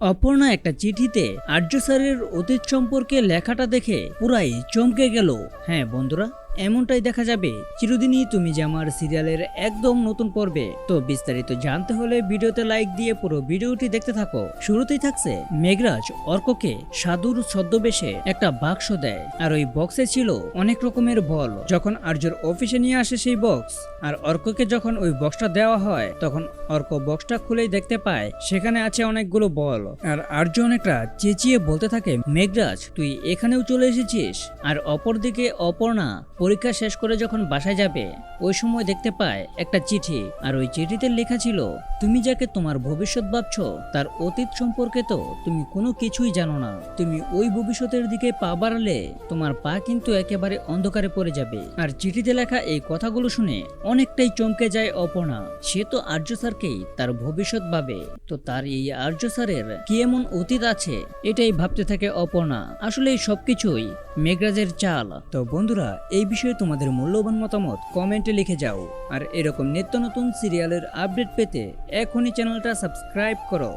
অপর্ণা একটা চিঠিতে আর্য স্যারের অতীত সম্পর্কে লেখাটা দেখে পুরাই চমকে গেল। হ্যাঁ বন্ধুরা, এমনটাই দেখা যাবে চিরদিনই তুমি যে আমার সিরিয়ালের একদম নতুন পর্বে। তো বিস্তারিত জানতে হলে ভিডিওতে লাইক দিয়ে পুরো ভিডিওটি দেখতে থাকো। শুরুতেই থাকছে মেঘরাজ অর্ককে সাধুর ছদ্মবেশে একটা বাক্স দেয়, আর ওই বক্সে ছিল অনেক রকমের বল। যখন আর্যর অফিসে নিয়ে আসে সেই বক্স, আর অর্ককে যখন ওই বক্সটা দেওয়া হয়, তখন অর্ক বক্সটা খুলেই দেখতে পায় সেখানে আছে অনেকগুলো বল। আর আর্য অনেকটা চেঁচিয়ে বলতে থাকে, মেঘরাজ তুই এখানেও চলে এসেছিস। আর অপরদিকে অপর্ণা পরীক্ষা শেষ করে যখন বাসায় যাবে, ওই সময় দেখতে পায় একটা চিঠি। আর ওই চিঠিতে লেখা ছিল, তুমি যাকে তোমার ভবিষ্যৎ ভাবছো তার অতীত সম্পর্কে তো তুমি কোনো কিছুই জানো না। তুমি ওই ভবিষ্যতের দিকে পা বাড়ালে তোমার পা কিন্তু একেবারে অন্ধকারে পড়ে যাবে। আর চিঠিতে লেখা এই কথাগুলো শুনে অনেকটাই চমকে যায় অপর্ণা। সে তো আর্য স্যারকেই তার ভবিষ্যৎ ভাবে, তো তার এই আর্য স্যারের কি এমন অতীত আছে, এটাই ভাবতে থাকে অপর্ণা। আসলে এই সবকিছুই মেঘরাজের চাল। তো বন্ধুরা, এই বিষয়ে তোমাদের মূল্যবান মতামত কমেন্টে লিখে যাও। আর এরকম নিত্য নতুন সিরিয়ালের আপডেট পেতে এখনই চ্যানেলটা সাবস্ক্রাইব করো।